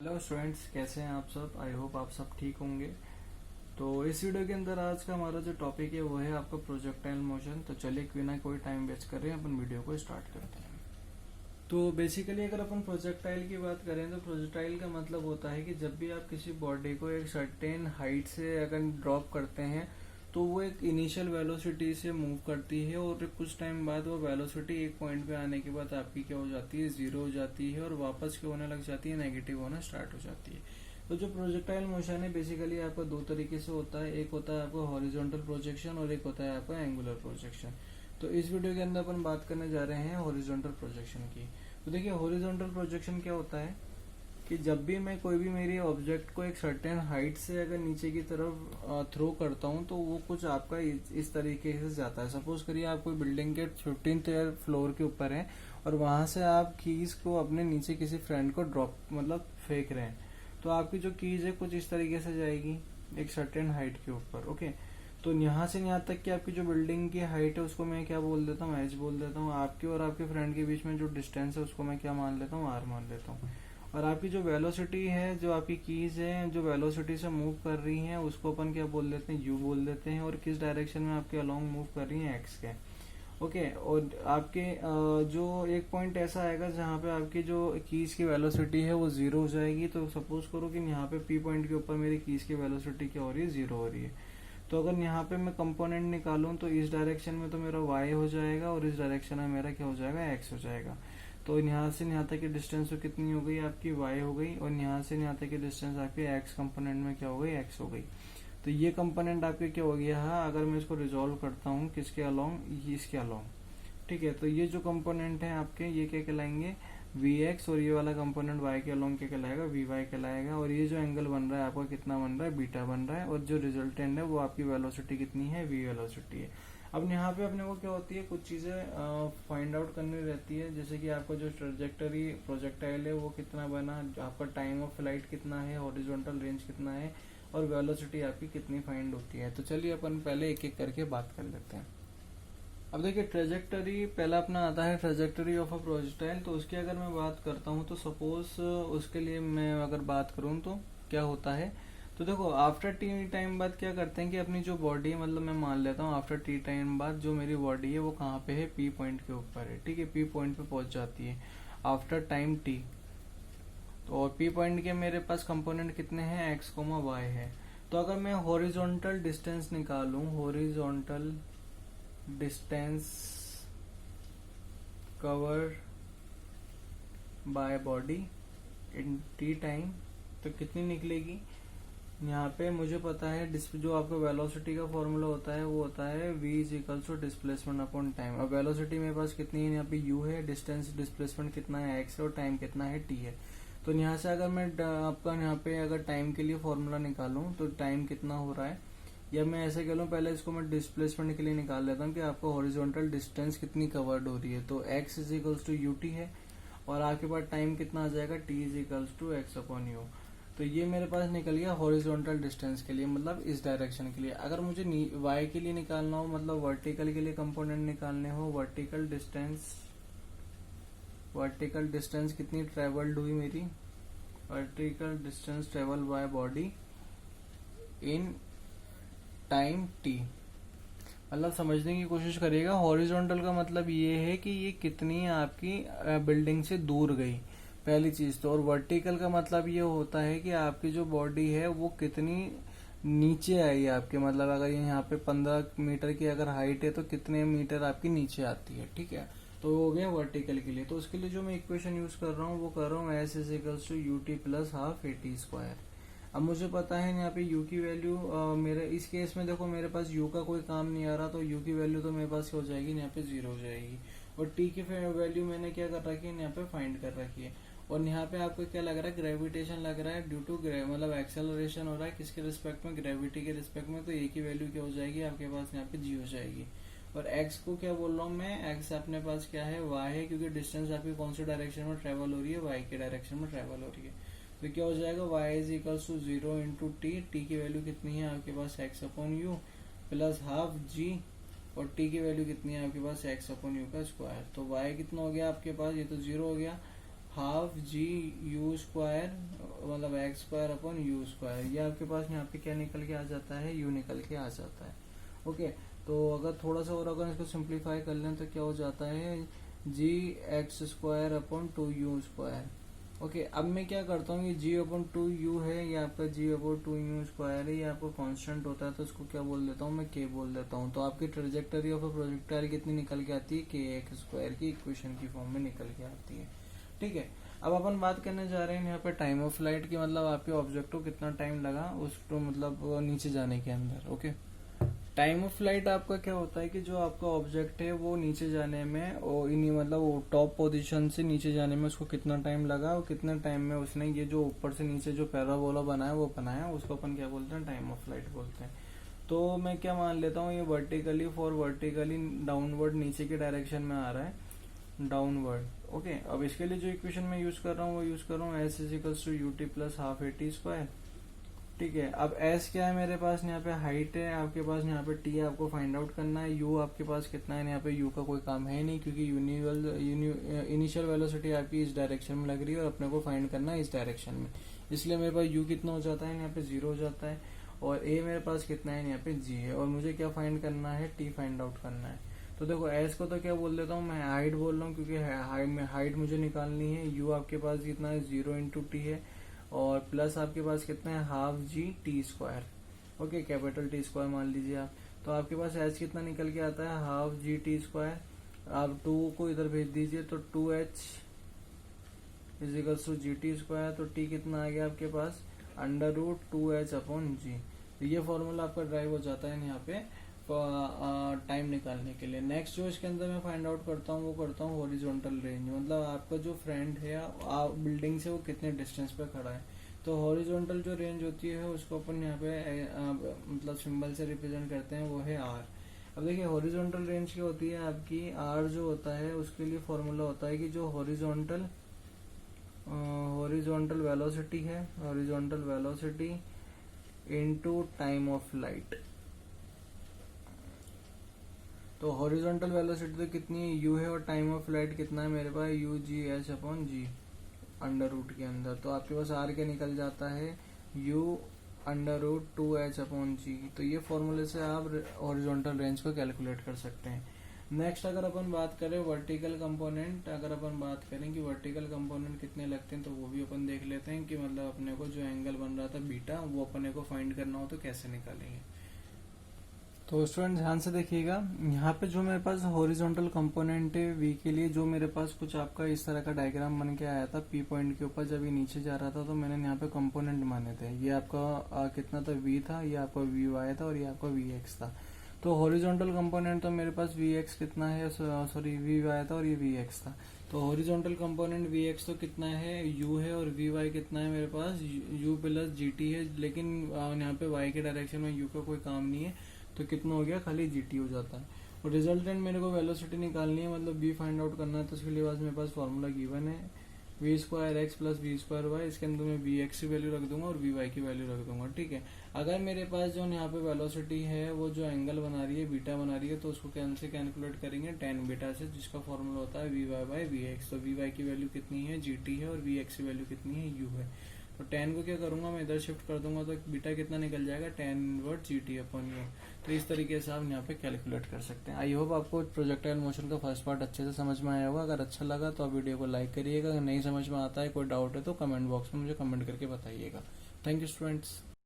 Hello students, कैसे हैं आप सब। आई होप आप सब ठीक होंगे। तो इस वीडियो के अंदर आज का हमारा जो टॉपिक है वो है आपका प्रोजेक्टाइल मोशन। तो चलिए बिना कोई टाइम वेस्ट कर रहे हैं अपन वीडियो को स्टार्ट करते हैं। तो बेसिकली अगर अपन प्रोजेक्टाइल की बात करें तो प्रोजेक्टाइल का मतलब होता है कि जब भी आप किसी बॉडी को एक सर्टेन हाइट से अगर ड्रॉप करते हैं तो वो एक इनिशियल वेलोसिटी से मूव करती है और कुछ टाइम बाद वो वेलोसिटी एक पॉइंट पे आने के बाद आपकी क्या हो जाती है, जीरो हो जाती है और वापस क्या होने लग जाती है, नेगेटिव होना स्टार्ट हो जाती है। तो जो प्रोजेक्टाइल मोशन है बेसिकली आपका दो तरीके से होता है। एक होता है आपका हॉरिजॉन्टल प्रोजेक्शन और एक होता है आपका एंगुलर प्रोजेक्शन। तो इस वीडियो के अंदर अपन बात करने जा रहे हैं हॉरिजॉन्टल प्रोजेक्शन की। तो देखिए हॉरिजॉन्टल प्रोजेक्शन क्या होता है कि जब भी मैं कोई भी मेरी ऑब्जेक्ट को एक सर्टेन हाइट से अगर नीचे की तरफ थ्रो करता हूँ तो वो कुछ आपका इस तरीके से जाता है। सपोज करिए आप कोई बिल्डिंग के 15th फ्लोर के ऊपर है और वहां से आप कीज को अपने नीचे किसी फ्रेंड को ड्रॉप मतलब फेंक रहे हैं, तो आपकी जो कीज है कुछ इस तरीके से जाएगी एक सर्टेन हाइट के ऊपर। ओके, तो यहाँ से यहाँ तक कि आपकी जो बिल्डिंग की हाइट है उसको मैं क्या बोल देता हूँ, एच बोल देता हूँ। आपके और आपके फ्रेंड के बीच में जो डिस्टेंस है उसको मैं क्या मान लेता हूँ, आर मान लेता हूँ। और आपकी जो वेलोसिटी है, जो आपकी कीज है जो वेलोसिटी से मूव कर रही हैं उसको अपन क्या बोल देते हैं, यू बोल देते हैं। और किस डायरेक्शन में आपके अलोंग मूव कर रही हैं, एक्स के। ओके, और आपके जो एक पॉइंट ऐसा आएगा जहाँ पे आपकी जो कीज की वेलोसिटी है वो जीरो हो जाएगी। तो सपोज करो कि यहाँ पे पी पॉइंट के ऊपर मेरी कीज की वेलोसिटी क्या हो रही है, जीरो हो रही है। तो अगर यहाँ पे मैं कंपोनेंट निकालूं तो इस डायरेक्शन में तो मेरा y हो जाएगा और इस डायरेक्शन में मेरा क्या हो जाएगा, x हो जाएगा। तो यहाँ से यहाँ तक की डिस्टेंस तो कितनी हो गई आपकी, y हो गई। और यहाँ से यहाँ तक की डिस्टेंस आपकी x कंपोनेंट में क्या हो गई, x हो गई। तो ये कंपोनेंट आपके क्या हो गया है, अगर मैं इसको रिजोल्व करता हूँ किसके अलोंग, इसके अलोंग। ठीक है, तो ये जो कंपोनेंट है आपके ये क्या कहलाएंगे, Vx। और ये वाला कंपोनेंट y के अलोंग क्या कहलाएगा, Vy कहलाएगा। और ये जो एंगल बन रहा है आपका कितना बन रहा है, बीटा बन रहा है। और जो रिजल्टेंट है वो आपकी वेलोसिटी कितनी है, v वेलोसिटी है। अब यहाँ पे अपने को क्या होती है, कुछ चीजें फाइंड आउट करनी रहती है। जैसे कि आपका जो ट्रेजेक्टरी प्रोजेक्टाइल है वो कितना बना, आपका टाइम ऑफ फ्लाइट कितना है, हॉरिजॉन्टल रेंज कितना है और वेलोसिटी आपकी कितनी फाइंड होती है। तो चलिए अपन पहले एक एक करके बात कर लेते हैं। अब देखिए ट्रेजेक्टरी पहला अपना आता है ट्रेजेक्टरी ऑफ अ प्रोजेक्टाइल। तो उसकी अगर मैं बात करता हूँ तो सपोज उसके लिए मैं अगर बात करूँ तो क्या होता है, तो देखो आफ्टर टी टाइम बाद क्या करते हैं कि अपनी जो बॉडी है, मतलब मैं मान लेता हूँ आफ्टर टी टाइम बाद जो मेरी बॉडी है वो कहाँ पे है, पी पॉइंट के ऊपर है। ठीक है, पी पॉइंट पे पहुंच जाती है आफ्टर टाइम टी। तो और पी पॉइंट के मेरे पास कंपोनेंट कितने हैं, एक्स कोमा वाई है। तो अगर मैं हॉरिजॉन्टल डिस्टेंस निकालूं, horizontal distance cover by body in T time, तो कितनी निकलेगी। यहाँ पे मुझे पता है जो आपका वेलोसिटी का फॉर्मूला होता है वो होता है v is equal to displacement upon time. अब वेलोसिटी मेरे पास कितनी है, यहाँ पे u है, डिस्टेंस डिस्प्लेसमेंट कितना है, x है, और टाइम कितना है, t है। तो यहाँ से अगर मैं आपका यहाँ पे अगर टाइम के लिए फॉर्मूला निकालूं तो टाइम कितना हो रहा है, या मैं ऐसे कह लूँ पहले इसको मैं डिस्प्लेसमेंट के लिए निकाल लेता हूँ कि आपको हॉरिजॉन्टल डिस्टेंस कितनी कवर्ड हो रही है। तो x is equals to ut है और आपके पास टाइम कितना आ जाएगा, t is equals to x upon u। तो ये मेरे पास निकल गया हॉरिजॉन्टल डिस्टेंस के लिए, मतलब इस डायरेक्शन के लिए। अगर मुझे y के लिए निकालना हो, मतलब वर्टिकल के लिए कंपोनेंट निकालने हो, वर्टिकल डिस्टेंस कितनी ट्रेवल्ड हुई मेरी, vertical distance travel by body in time t। मतलब समझने की कोशिश करिएगा, हॉरिजॉन्टल का मतलब ये है कि ये कितनी आपकी बिल्डिंग से दूर गई, पहली चीज तो। और वर्टिकल का मतलब ये होता है कि आपकी जो बॉडी है वो कितनी नीचे आई है आपके, मतलब अगर यहाँ पे 15 मीटर की अगर हाइट है तो कितने मीटर आपकी नीचे आती है। ठीक है, तो हो गया वर्टिकल के लिए। तो उसके लिए जो मैं इक्वेशन यूज कर रहा हूँ वो कर रहा हूँ s is equals to u t plus half a t square. अब मुझे पता है यहाँ पे u की वैल्यू मेरे इस केस में देखो मेरे पास u का कोई काम नहीं आ रहा, तो u की वैल्यू तो मेरे पास हो जाएगी यहाँ पे 0 हो जाएगी। और t की वैल्यू मैंने क्या कर रखी है, यहाँ पे फाइंड कर रखी है। और यहाँ पे आपको क्या लग रहा है, ग्रेविटेशन लग रहा है ड्यू टू मतलब एक्सेलरेशन हो रहा है किसके रिस्पेक्ट में, ग्रेविटी के रिस्पेक्ट में। तो a की वैल्यू क्या हो जाएगी आपके पास यहाँ पे g हो जाएगी। और x को क्या बोल रहा हूँ मैं, x अपने पास क्या है, y है, क्योंकि डिस्टेंस आपकी कौन सी डायरेक्शन में ट्रेवल हो रही है, y के डायरेक्शन में ट्रेवल हो रही है। तो क्या हो जाएगा, y is equals to 0 into t. T की वैल्यू कितनी है आपके पास, x upon u plus half g। और t की वैल्यू कितनी है आपके पास, x अपॉन यू का स्क्वायर। तो y कितना हो गया आपके पास, ये तो 0 हो गया। हाफ जी यू स्क्वायर मतलब x square upon you square, ये आपके पास यहाँ पे क्या निकल के आ जाता है, यू निकल के आ जाता है। ओके, तो अगर थोड़ा सा और अगर इसको सिंप्लीफाई कर लें तो क्या हो जाता है, g x square upon 2u square. Okay, अब मैं क्या करता हूँ, ये जी अपॉन 2u है, ये आपका जी अपॉन 2u स्क्वायर है, ये आपका कांस्टेंट होता है तो इसको क्या बोल देता हूँ मैं, के बोल देता हूँ। तो आपकी ट्रेजेक्टरी ऑफ प्रोजेक्टाइल कितनी निकल के आती है, के एक्स स्क्वायर की इक्वेशन की फॉर्म में निकल के आती है। ठीक है, अब अपन बात करने जा रहे हैं यहाँ पे टाइम ऑफ फ्लाइट की, मतलब आपके ऑब्जेक्ट को कितना टाइम लगा उसको मतलब नीचे जाने के अंदर। ओके, टाइम ऑफ फ्लाइट आपका क्या होता है कि जो आपका ऑब्जेक्ट है वो नीचे जाने में और इन्हीं मतलब वो टॉप पोजीशन से नीचे जाने में उसको कितना टाइम लगा और कितने टाइम में उसने ये जो ऊपर से नीचे जो पैराबोला बनाया वो बनाया, उसको अपन क्या बोलते हैं, टाइम ऑफ फ्लाइट बोलते हैं। तो मैं क्या मान लेता हूँ, ये वर्टिकली डाउनवर्ड नीचे के डायरेक्शन में आ रहा है, डाउनवर्ड। ओके, अब इसके लिए जो इक्वेशन मैं यूज कर रहा हूँ वो यूज कर रहा हूँ s is equals to u t plus half a t square. ठीक है, अब एस क्या है मेरे पास, यहाँ पे हाइट है आपके पास, यहाँ पे टी आपको फाइंड आउट करना है। यू आपके पास कितना है, यहाँ पे यू का कोई काम है नहीं क्योंकि इनिशियल वेलोसिटी आपकी इस डायरेक्शन में लग रही है और अपने को फाइंड करना है इस डायरेक्शन में, इसलिए मेरे पास यू कितना हो जाता है, यहाँ पे 0 हो जाता है। और ए मेरे पास कितना है, यहाँ पे जी है, और मुझे क्या फाइंड करना है, टी फाइंड आउट करना है। तो देखो एस को तो क्या बोल देता हूँ मैं, हाइट बोल रहा हूँ क्योंकि हाइट मुझे निकालनी है। यू आपके पास कितना है, 0 इंटू टी है, और प्लस आपके पास कितना है, हाफ जी t square. Okay, capital T square मान लीजिए आप। तो आपके पास एच कितना निकल के आता है, हाफ जी टी स्क्वायर। आप 2 को इधर भेज दीजिए तो 2h is equals to g t square. तो टी कितना आ गया आपके पास, under root 2h upon g. तो ये फॉर्मूला आपका ड्राइव हो जाता है यहाँ पे टाइम निकालने के लिए। नेक्स्ट जो इसके अंदर मैं फाइंड आउट करता हूँ वो करता हूँ हॉरिजॉन्टल रेंज, मतलब आपका जो फ्रेंड है बिल्डिंग से वो कितने डिस्टेंस पे खड़ा है। तो हॉरिजॉन्टल जो रेंज होती है उसको अपन यहाँ पे मतलब सिंबल से रिप्रेजेंट करते हैं, वो है आर। अब देखिए हॉरिजॉन्टल रेंज क्या होती है आपकी, आर जो होता है उसके लिए फॉर्मूला होता है कि जो हॉरिजॉन्टल वेलोसिटी है, horizontal velocity into time of flight. तो हॉरिजॉन्टल वेलोसिटी तो कितनी है, यू है, और टाइम ऑफ फ्लाइट कितना है मेरे पास, u g h upon g under root के अंदर। तो आपके पास आर के निकल जाता है u under root 2h upon g. तो ये फॉर्मूले से आप हॉरिजॉन्टल रेंज को कैलकुलेट कर सकते हैं। नेक्स्ट अगर अपन बात करें वर्टिकल कंपोनेंट, अगर अपन बात करें कि वर्टिकल कंपोनेंट कितने लगते हैं तो वो भी अपन देख लेते हैं कि मतलब अपने को जो एंगल बन रहा था बीटा वो अपने को फाइंड करना हो तो कैसे निकालेंगे। तो स्टूडेंट ध्यान से देखिएगा, यहाँ पे जो मेरे पास हॉरिजॉन्टल कंपोनेंट है वी के लिए, जो मेरे पास कुछ आपका इस तरह का डायग्राम बन के आया था पी पॉइंट के ऊपर, जब ये नीचे जा रहा था तो मैंने यहाँ पे कंपोनेंट माने थे। ये आपका कितना था, वी था, ये आपका वी वाई था और ये आपका वी एक्स था। तो हॉरिजॉन्टल कंपोनेंट तो मेरे पास वी एक्स कितना है, सॉरी वी वाई था और ये वी एक्स था। तो हॉरिजॉन्टल कंपोनेंट वी एक्स तो कितना है, यू है, और वी वाई कितना है मेरे पास, यू प्लस जी टी है। लेकिन यहाँ पे वाई के डायरेक्शन में यू का कोई काम नहीं है तो कितना हो गया, खाली जीटी हो जाता है। और रिजल्टेंट मेरे को वेलोसिटी निकालनी है, मतलब बी फाइंड आउट करना है। तो उसके लिए बाद मेरे पास फॉर्मूला गिवन है v square x plus v square y. इसके अंदर मैं वी एक्स की वैल्यू रख दूंगा और वी वाई की वैल्यू रख दूंगा। ठीक है, अगर मेरे पास जो यहाँ पे वेलोसिटी है वो जो एंगल बना रही है बीटा बना रही है तो उसको कैसे कैलकुलेट करेंगे, tan बीटा से, जिसका फॉर्मूला होता है v y by v x. तो वी वाई की वैल्यू कितनी है, जी टी है, और वी एक्स की वैल्यू कितनी है, यू है। तो tan को क्या करूंगा मैं, इधर शिफ्ट कर दूंगा तो बीटा कितना निकल जाएगा, tan invert g t upon u. तो इस तरीके से आप यहाँ पे कैलकुलेट कर सकते हैं। आई होप आपको प्रोजेक्टाइल मोशन का फर्स्ट पार्ट अच्छे से समझ में आया होगा। अगर अच्छा लगा तो आप वीडियो को लाइक करिएगा, अगर नहीं समझ में आता है कोई डाउट है तो कमेंट बॉक्स में मुझे कमेंट करके बताइएगा। Thank you students.